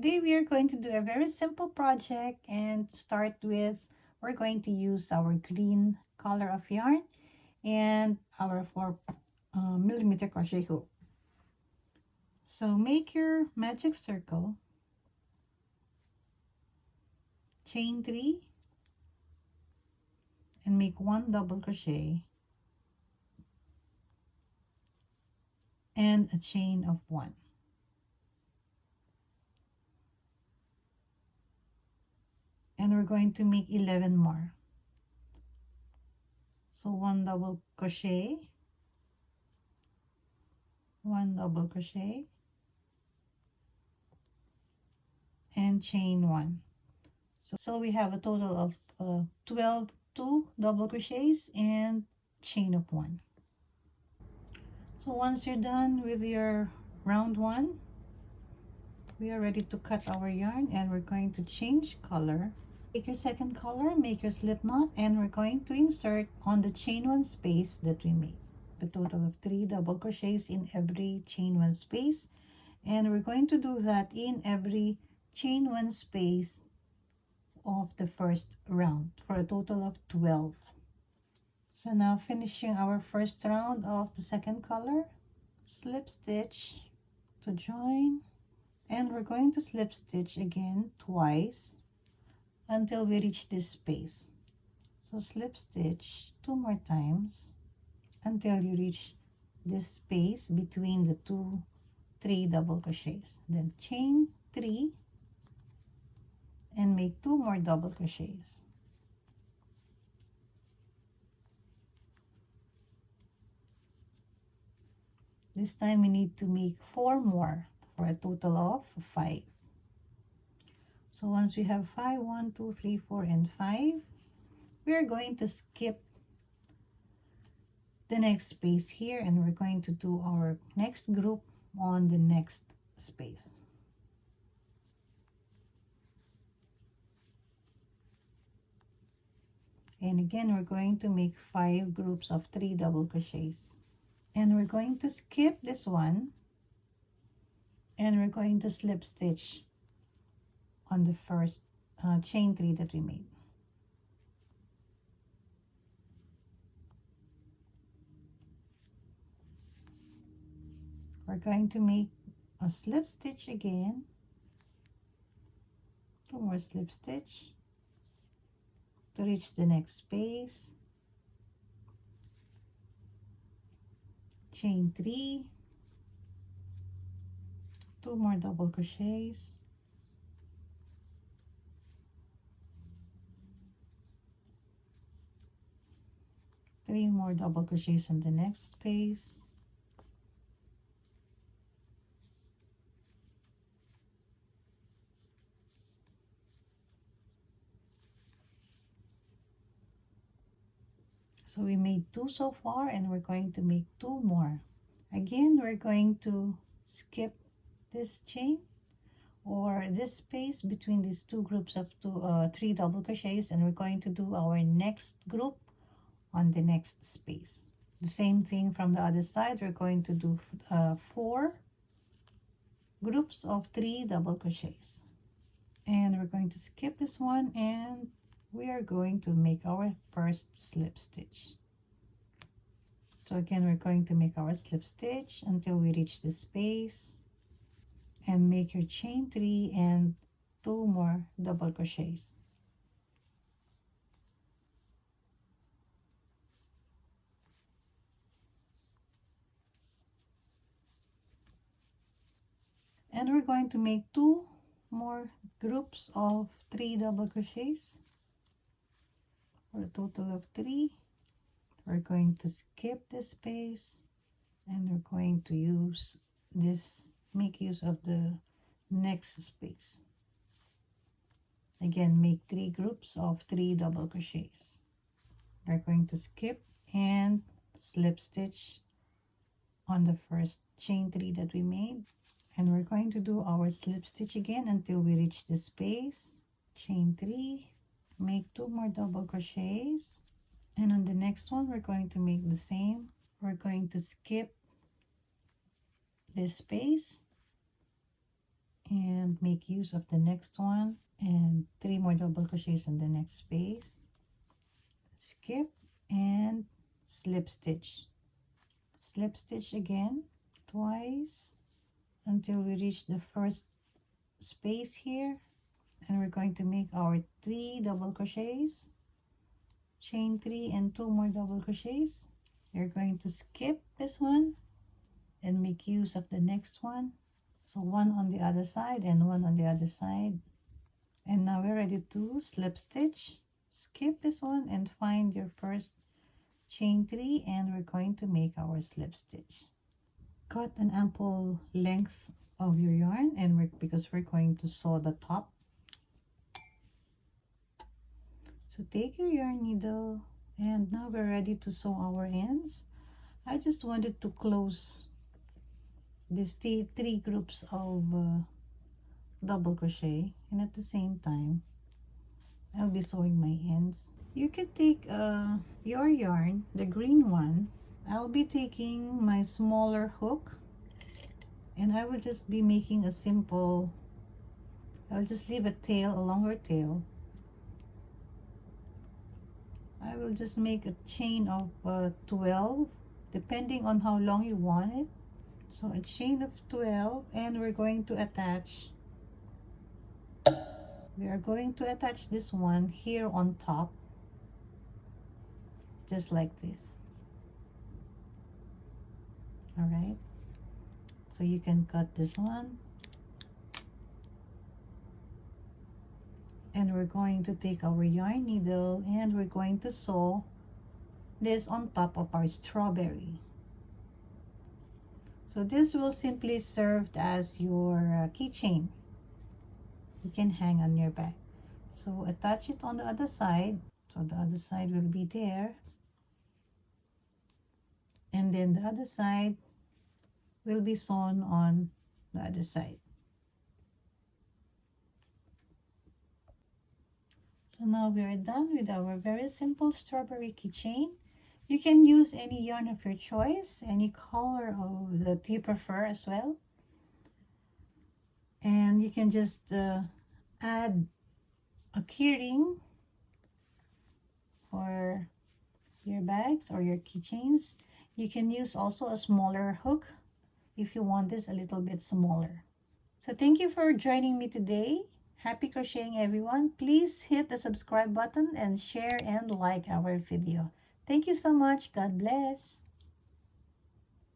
Today we are going to do a very simple project, and start with, we're going to use our green color of yarn and our 4 millimeter crochet hook. So make your magic circle, chain 3, and make 1 double crochet and a chain of 1. And we're going to make 11 more. So 1 double crochet, 1 double crochet, and chain 1. So we have a total of 12 2 double crochets and chain of 1. So once you're done with your round 1, we are ready to cut our yarn, and we're going to change color. Take your second color, make your slip knot, and we're going to insert on the chain 1 space that we made. A total of 3 double crochets in every chain 1 space, and we're going to do that in every chain 1 space of the first round for a total of 12. So now, finishing our first round of the second color, slip stitch to join, and we're going to slip stitch again twice until we reach this space. So slip stitch 2 more times until you reach this space between the 3 double crochets. Then chain 3 and make 2 more double crochets. This time we need to make 4 more for a total of 5. So once we have 5, 1, 2, 3, 4, and 5, we are going to skip the next space here, and we're going to do our next group on the next space. And again, we're going to make 5 groups of 3 double crochets. And we're going to skip this one, and we're going to slip stitch on the first chain 3 that we made. We're going to make a slip stitch again, 2 more slip stitch to reach the next space, chain 3, 2 more double crochets, three more double crochets in the next space, so we made 2 so far, and we're going to make 2 more. Again, we're going to skip this chain or this space between these 2 groups of 3 double crochets, and we're going to do our next group on the next space. The same thing from the other side. We're going to do 4 groups of 3 double crochets, and we're going to skip this one, and we are going to make our first slip stitch. So again, we're going to make our slip stitch until we reach the space, and make your chain 3 and 2 more double crochets. And we're going to make 2 more groups of 3 double crochets for a total of 3. We're going to skip this space, and we're going to use this, make use of the next space. Again, make 3 groups of 3 double crochets. We're going to skip and slip stitch on the first chain 3 that we made, and we're going to do our slip stitch again until we reach the space, chain 3, make 2 more double crochets, and on the next one we're going to make the same. We're going to skip this space and make use of the next one, and 3 more double crochets in the next space, skip and slip stitch again twice until we reach the first space here, and we're going to make our 3 double crochets, chain 3 and 2 more double crochets. You're going to skip this one and make use of the next one, so one on the other side and one on the other side. And now we're ready to slip stitch, skip this one and find your first chain 3, and we're going to make our slip stitch. Cut an ample length of your yarn, and because we're going to sew the top. So take your yarn needle, and now we're ready to sew our ends. I just wanted to close these 3 groups of double crochet, and at the same time I'll be sewing my ends. You can take your yarn, the green one. I'll be taking my smaller hook, and I will just be making a simple, I'll just leave a tail, a longer tail. I will just make a chain of 12, depending on how long you want it. So a chain of 12, and we're going to attach, this one here on top, just like this. All right, so you can cut this one, and we're going to take our yarn needle and we're going to sew this on top of our strawberry. So this will simply serve as your keychain. You can hang on your back. So attach it on the other side, so the other side will be there, and then the other side will be sewn on the other side. So now we are done with our very simple strawberry keychain. You can use any yarn of your choice, any color that you prefer as well, and you can just add a keyring for your bags or your keychains. You can use also a smaller hook if you want this a little bit smaller. So thank you for joining me today. Happy crocheting, everyone. Please hit the subscribe button and share and like our video. Thank you so much. God bless.